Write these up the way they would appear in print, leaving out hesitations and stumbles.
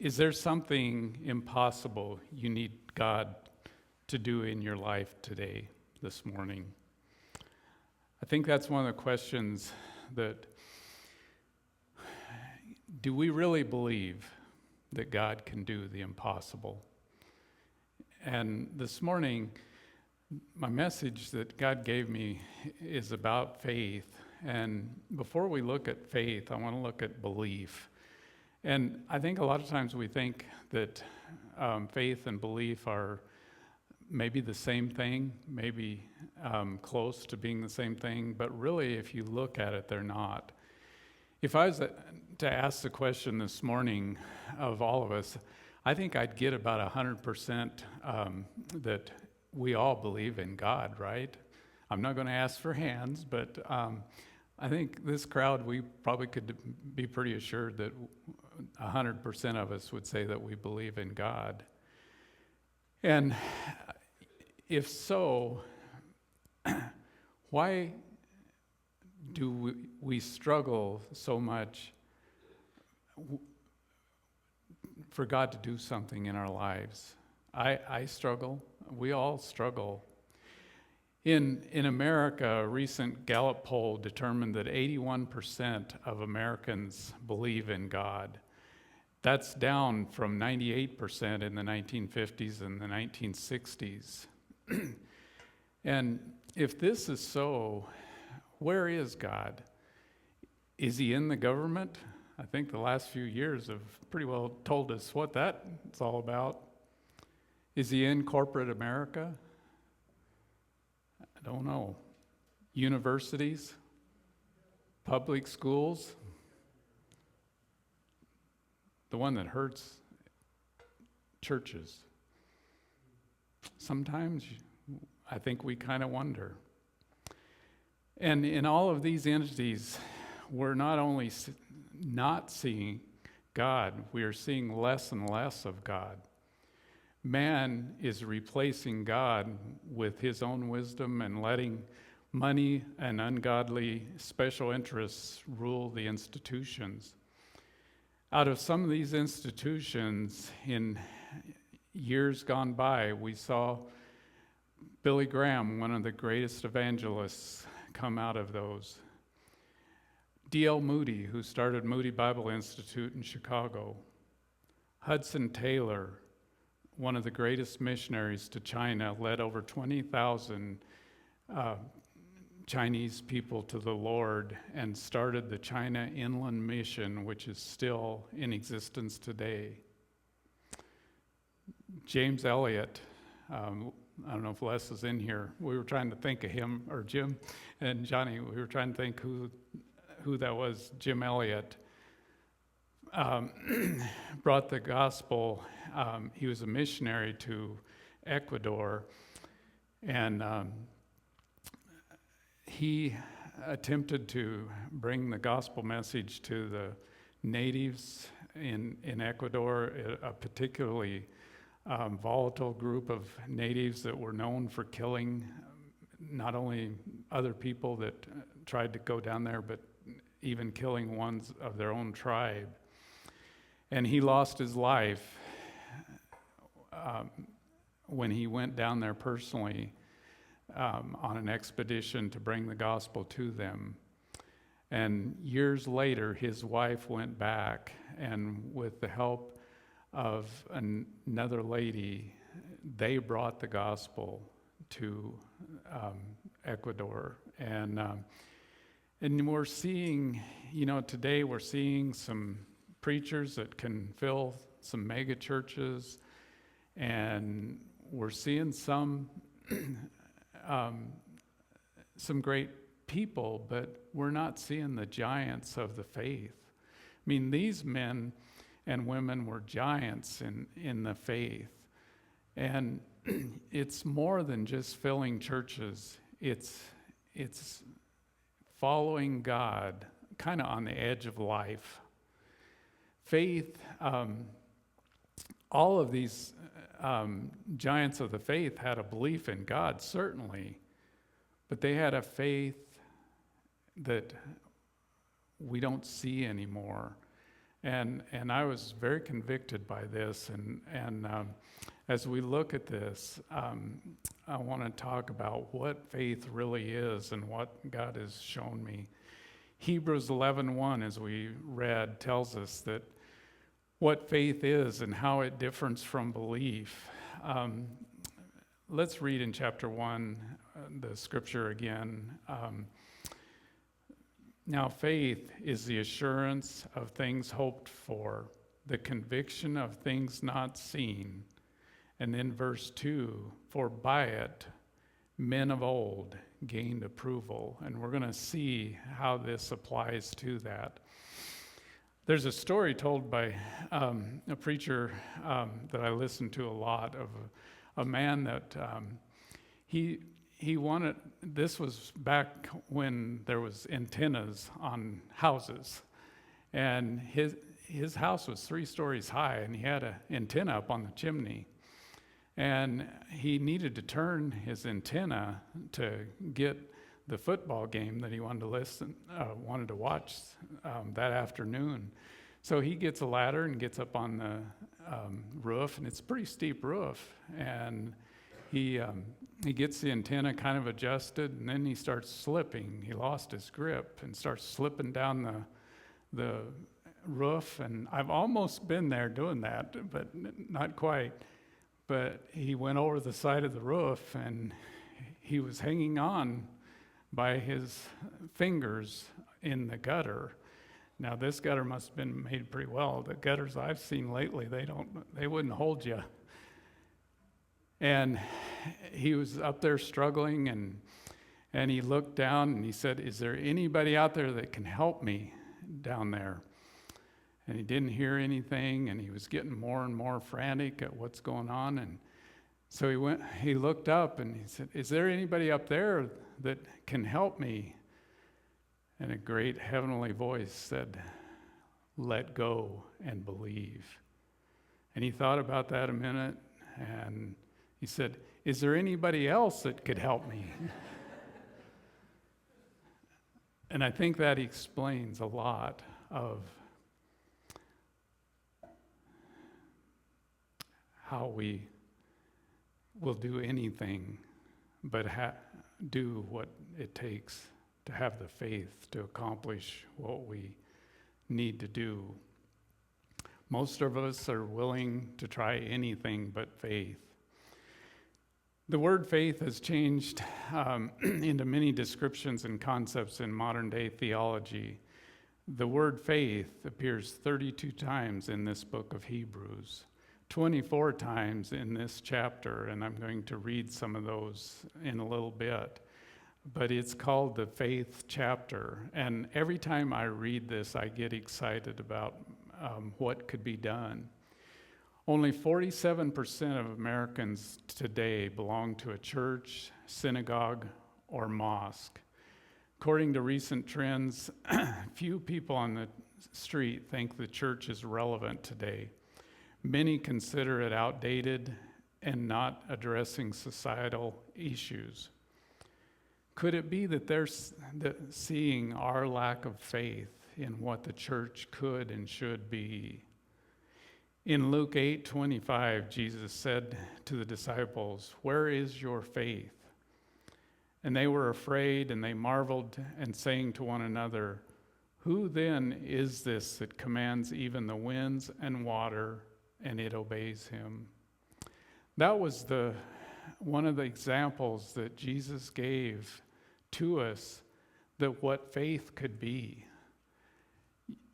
Is there something impossible you need God to do in your life today, this morning? I think that's one of the questions that, do we really believe that God can do the impossible? And this morning, my message that God gave me is about faith. And before we look at faith, I want to look at belief. And I think a lot of times we think that faith and belief are maybe the same thing, maybe close to being the same thing, but really if you look at it, they're not. If I was to ask the question this morning of all of us, I think I'd get about 100% that we all believe in God, right? I'm not going to ask for hands, but I think this crowd, we probably could be pretty assured that 100% of us would say that we believe in God. And if so, why do we struggle so much for God to do something in our lives? I struggle. We all struggle. In America, a recent Gallup poll determined that 81% of Americans believe in God. That's down from 98% in the 1950s and the 1960s. And if this is so, where is God? Is he in the government? I think the last few years have pretty well told us what that's all about. Is he in corporate America? I don't know. Universities? Public schools? The one that hurts, churches. Sometimes I think we kind of wonder. And in all of these entities, we're not only not seeing God, we are seeing less and less of God. Man is replacing God with his own wisdom and letting money and ungodly special interests rule the institutions. Out of some of these institutions, in years gone by, we saw Billy Graham, one of the greatest evangelists, come out of those. D.L. Moody, who started Moody Bible Institute in Chicago. Hudson Taylor, one of the greatest missionaries to China, led over 20,000 Chinese people to the Lord and started the China Inland Mission, which is still in existence today. James Elliott, I don't know if Les is in here. We were trying to think of him, or Jim and Johnny, we were trying to think who that was. Jim Elliott brought the gospel. He was a missionary to Ecuador, and he attempted to bring the gospel message to the natives in Ecuador, a particularly volatile group of natives that were known for killing not only other people that tried to go down there, but even killing ones of their own tribe. And he lost his life when he went down there personally on an expedition to bring the gospel to them. And years later, his wife went back, and with the help of another lady, they brought the gospel to Ecuador. And we're seeing, today we're seeing some preachers that can fill some mega churches, and we're seeing some great people, but we're not seeing the giants of the faith. I mean, these men and women were giants in the faith. And it's more than just filling churches. It's following God kind of on the edge of life. Faith, all of these giants of the faith had a belief in God, certainly, but they had a faith that we don't see anymore. And I was very convicted by this. And as we look at this, I want to talk about what faith really is and what God has shown me. Hebrews 11:1, as we read, tells us that what faith is and how it differs from belief. Let's read in chapter 1 the scripture again. Now faith is the assurance of things hoped for, the conviction of things not seen. And then verse 2, for by it men of old gained approval. And we're going to see how this applies to that. There's a story told by a preacher that I listen to a lot of a man that he wanted, this was back when there was antennas on houses. And his house was 3 stories high, and he had an antenna up on the chimney. And he needed to turn his antenna to get the football game that he wanted to watch that afternoon. So he gets a ladder and gets up on the roof, and it's a pretty steep roof. And he gets the antenna kind of adjusted, and then he starts slipping. He lost his grip and starts slipping down the roof. And I've almost been there doing that, but not quite. But he went over the side of the roof, and he was hanging on by his fingers in the gutter. Now this gutter must have been made pretty well. The gutters I've seen lately, they wouldn't hold you. And he was up there struggling, and he looked down and he said, "Is there anybody out there that can help me down there?" And he didn't hear anything, and he was getting more and more frantic at what's going on. And so he looked up and he said, "Is there anybody up there that can help me?" And a great heavenly voice said, "Let go and believe." And he thought about that a minute, and he said, "Is there anybody else that could help me?" And I think that explains a lot of how we will do anything but do what it takes to have the faith to accomplish what we need to do. Most of us are willing to try anything but faith. The word faith has changed into many descriptions and concepts in modern day theology. The word faith appears 32 times in this book of Hebrews. 24 times in this chapter, and I'm going to read some of those in a little bit. But it's called the faith chapter, and every time I read this, I get excited about what could be done. Only 47% of Americans today belong to a church, synagogue, or mosque. According to recent trends, few people on the street think the church is relevant today. Many consider it outdated and not addressing societal issues. Could it be that they're seeing our lack of faith in what the church could and should be? In Luke 8:25, Jesus said to the disciples, "Where is your faith?" And they were afraid, and they marveled, and saying to one another, "Who then is this that commands even the winds and water, and it obeys him?" That was one of the examples that Jesus gave to us, that what faith could be.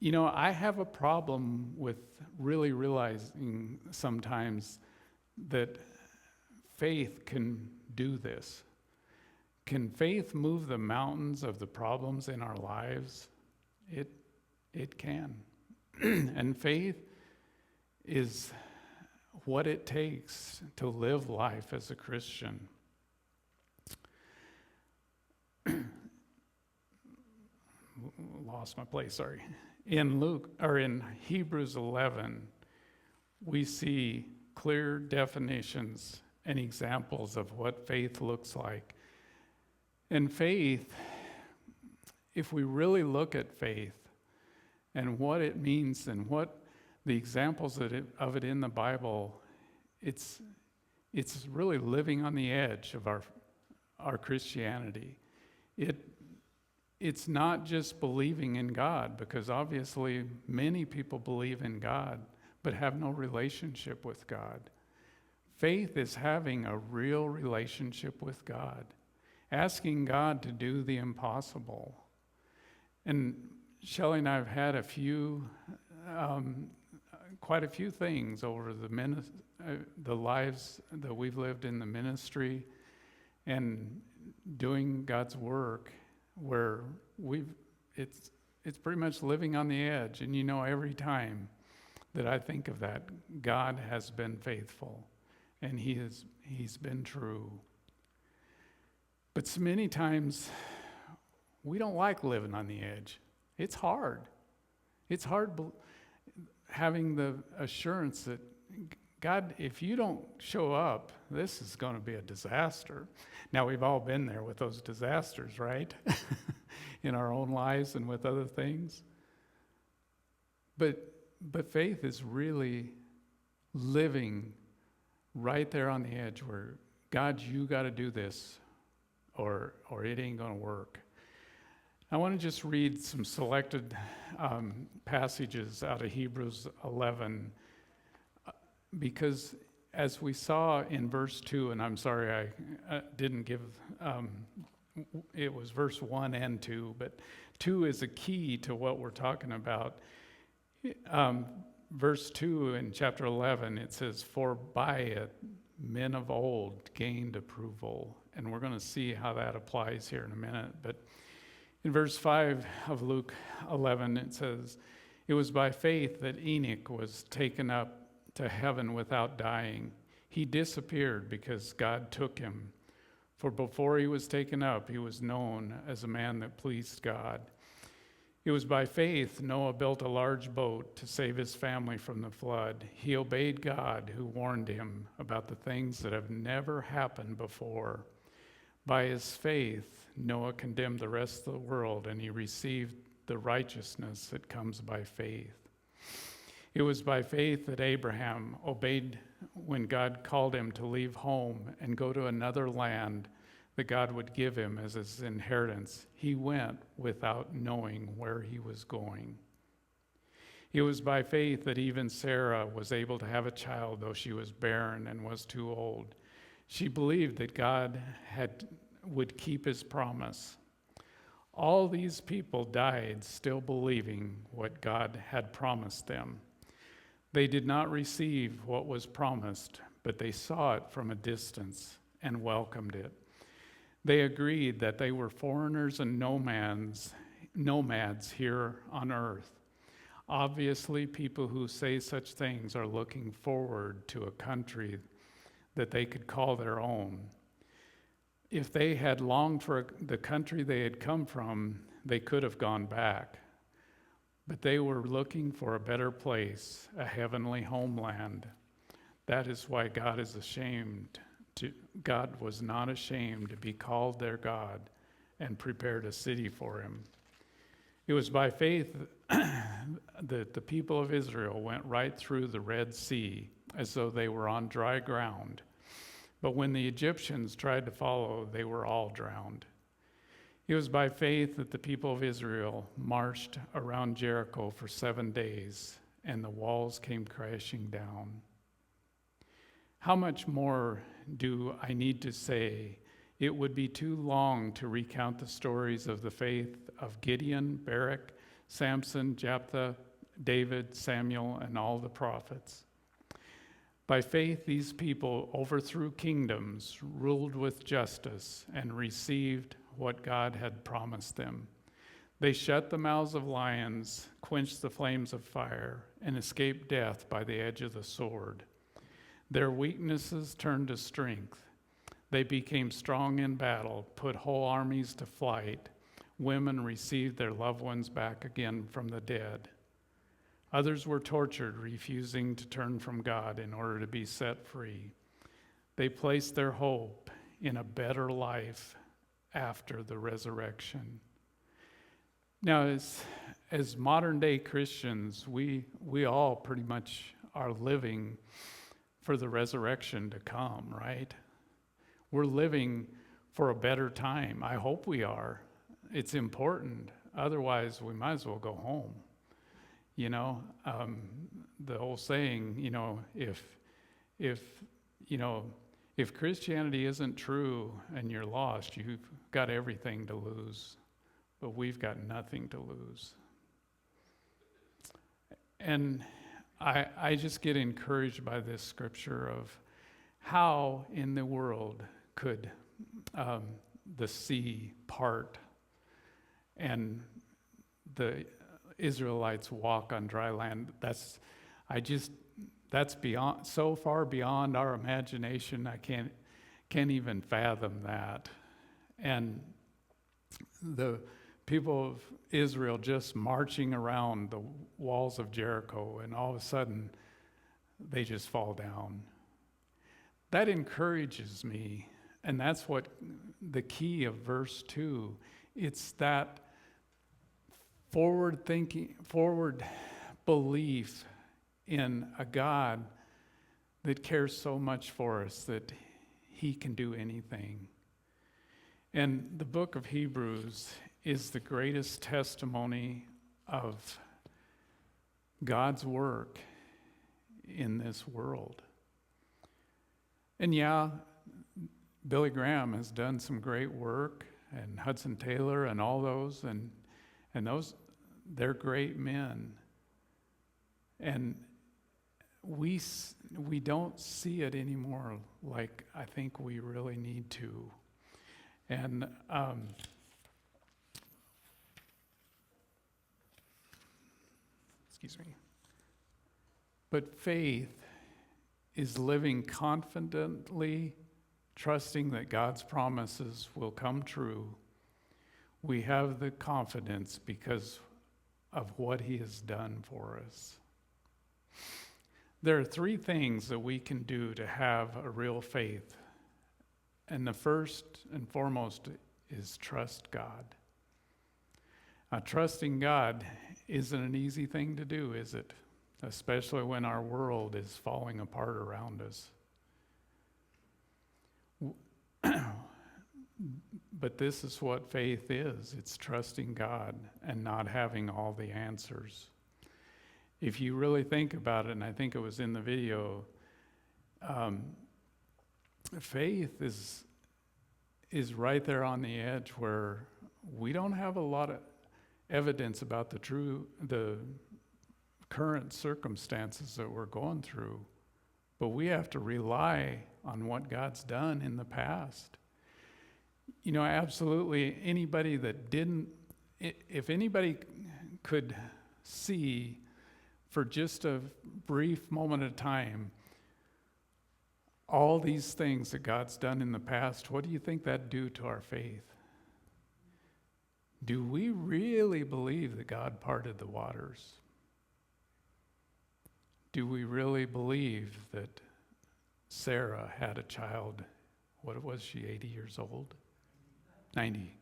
You know, I have a problem with really realizing sometimes that faith can do this. Can faith move the mountains of the problems in our lives? It can. And faith is what it takes to live life as a Christian. Lost my place, sorry. In Hebrews 11, we see clear definitions and examples of what faith looks like. And faith, if we really look at faith, and what it means and what the examples of it in the Bible, it's really living on the edge of our Christianity. It's not just believing in God, because obviously many people believe in God but have no relationship with God. Faith is having a real relationship with God, asking God to do the impossible. And Shelley and I have had quite a few things over the lives that we've lived in the ministry and doing God's work, where it's pretty much living on the edge. And every time that I think of that, God has been faithful, and He's been true. But so many times we don't like living on the edge. It's hard. It's hard having the assurance that, God, if you don't show up, this is going to be a disaster. Now, we've all been there with those disasters, right? In our own lives and with other things. But faith is really living right there on the edge where, God, you got to do this, or it ain't going to work. I want to just read some selected passages out of Hebrews 11, because as we saw in verse 2, and I'm sorry I didn't give, it was verse 1 and 2, but 2 is a key to what we're talking about. Verse 2 in chapter 11, it says, "For by it men of old gained approval." And we're going to see how that applies here in a minute. But in verse 5 of Luke 11, it says, "It was by faith that Enoch was taken up to heaven without dying. He disappeared because God took him. For before he was taken up, he was known as a man that pleased God. It was by faith Noah built a large boat to save his family from the flood. He obeyed God, who warned him about the things that have never happened before. By his faith, Noah condemned the rest of the world, and he received the righteousness that comes by faith. It was by faith that Abraham obeyed when God called him to leave home and go to another land that God would give him as his inheritance. He went without knowing where he was going. It was by faith that even Sarah was able to have a child, though she was barren and was too old. She believed that God would keep his promise. All these people died still believing what God had promised them. They did not receive what was promised, but they saw it from a distance and welcomed it. They agreed that they were foreigners and nomads here on earth. Obviously, people who say such things are looking forward to a country that they could call their own. If they had longed for the country they had come from, they could have gone back. But they were looking for a better place, a heavenly homeland. That is why God was not ashamed to be called their God and prepared a city for him. It was by faith that the people of Israel went right through the Red Sea as though they were on dry ground. But when the Egyptians tried to follow, they were all drowned. It was by faith that the people of Israel marched around Jericho for 7 days, and the walls came crashing down. How much more do I need to say? It would be too long to recount the stories of the faith of Gideon, Barak, Samson, Jephthah, David, Samuel, and all the prophets. By faith, these people overthrew kingdoms, ruled with justice, and received what God had promised them. They shut the mouths of lions, quenched the flames of fire, and escaped death by the edge of the sword. Their weaknesses turned to strength. They became strong in battle, put whole armies to flight. Women received their loved ones back again from the dead. Others were tortured, refusing to turn from God in order to be set free. They placed their hope in a better life after the resurrection. Now, as modern day Christians, we all pretty much are living for the resurrection to come, right? We're living for a better time. I hope we are. It's important. Otherwise, we might as well go home. You know, the old saying, you know, if Christianity isn't true and you're lost, you've got everything to lose. But we've got nothing to lose. And I just get encouraged by this scripture of how in the world could the sea part and the Israelites walk on dry land. That's beyond, so far beyond our imagination. I can't even fathom that. And the people of Israel just marching around the walls of Jericho, and all of a sudden they just fall down. That encourages me, and that's what the key of verse 2. It's that forward belief in a God that cares so much for us that he can do anything. And the book of Hebrews is the greatest testimony of God's work in this world. And yeah, Billy Graham has done some great work, and Hudson Taylor and all those, and those, they're great men. And we don't see it anymore like I think we really need to. And excuse me. But faith is living confidently, trusting that God's promises will come true. We have the confidence because of what he has done for us. There are 3 things that we can do to have a real faith. And the first and foremost is trust God. Trusting God isn't an easy thing to do, is it? Especially when our world is falling apart around us. But this is what faith is. It's trusting God and not having all the answers. If you really think about it, and I think it was in the video, faith is right there on the edge where we don't have a lot of evidence about the current circumstances that we're going through, but we have to rely on what God's done in the past. You know, absolutely anybody that didn't, if anybody could see for just a brief moment of time all these things that God's done in the past, what do you think that'd do to our faith? Do we really believe that God parted the waters? Do we really believe that Sarah had a child? What was she, 80 years old? 90.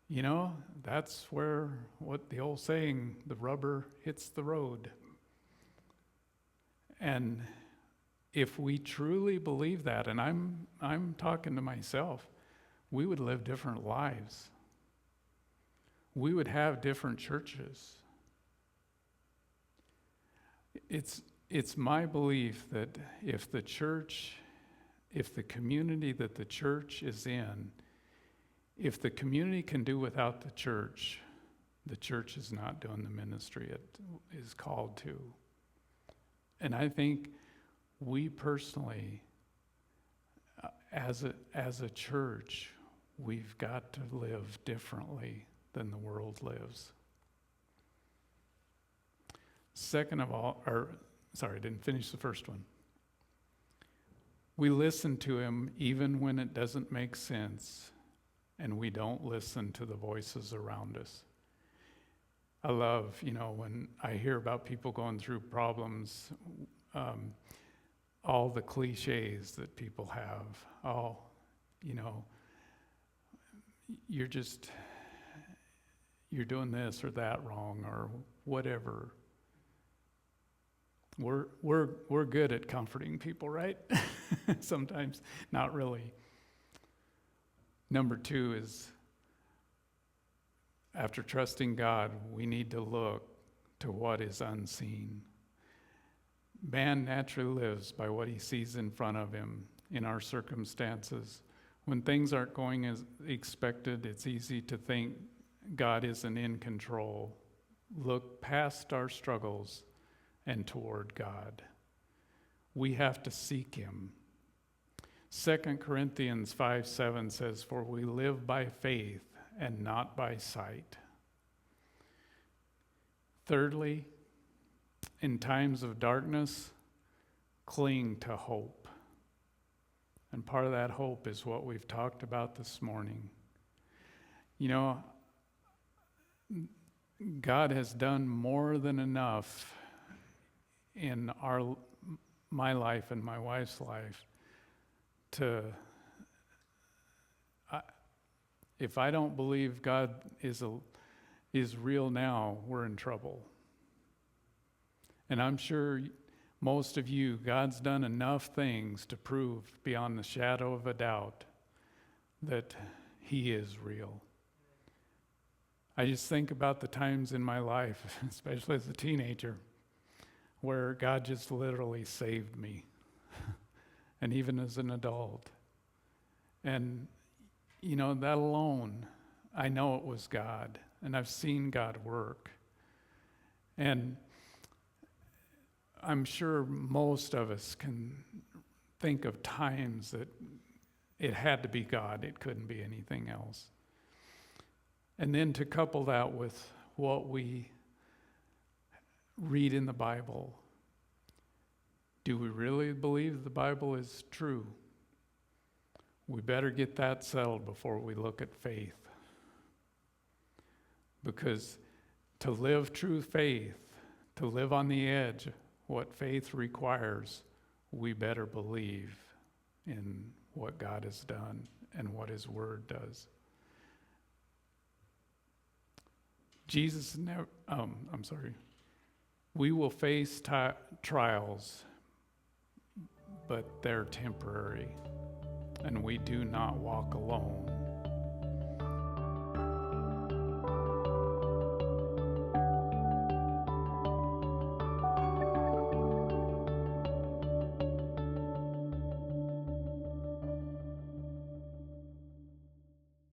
You know, that's where, what the old saying, the rubber hits the road. And if we truly believe that, and I'm talking to myself, we would live different lives. We would have different churches. It's my belief that if the community that the church is in, if the community can do without the church is not doing the ministry it is called to. And I think we personally, as a church, we've got to live differently than the world lives. Second of all, I didn't finish the first one. We listen to him even when it doesn't make sense, and we don't listen to the voices around us. I love, when I hear about people going through problems, all the cliches that people have. You're just, you're doing this or that wrong or whatever. We're good at comforting people, right? Sometimes not really. Number 2 is, after trusting God, we need to look to what is unseen. Man naturally lives by what he sees in front of him in our circumstances. When things aren't going as expected, it's easy to think God isn't in control. Look past our struggles and toward God. We have to seek him. 2 Corinthians 5:7 says, "For we live by faith and not by sight." Thirdly, in times of darkness, cling to hope. And part of that hope is what we've talked about this morning. You know, God has done more than enough in my life and my wife's life if I don't believe God is real now, we're in trouble. And I'm sure most of you, God's done enough things to prove beyond the shadow of a doubt that he is real. I just think about the times in my life, especially as a teenager, where God just literally saved me, and even as an adult. And, you know, that alone, I know it was God, and I've seen God work. And I'm sure most of us can think of times that it had to be God, it couldn't be anything else. And then to couple that with what we read in the Bible, do we really believe the Bible is true? We better get that settled before we look at faith. Because to live true faith, to live on the edge, what faith requires, we better believe in what God has done and what his word does. We will face trials, but they're temporary, and we do not walk alone.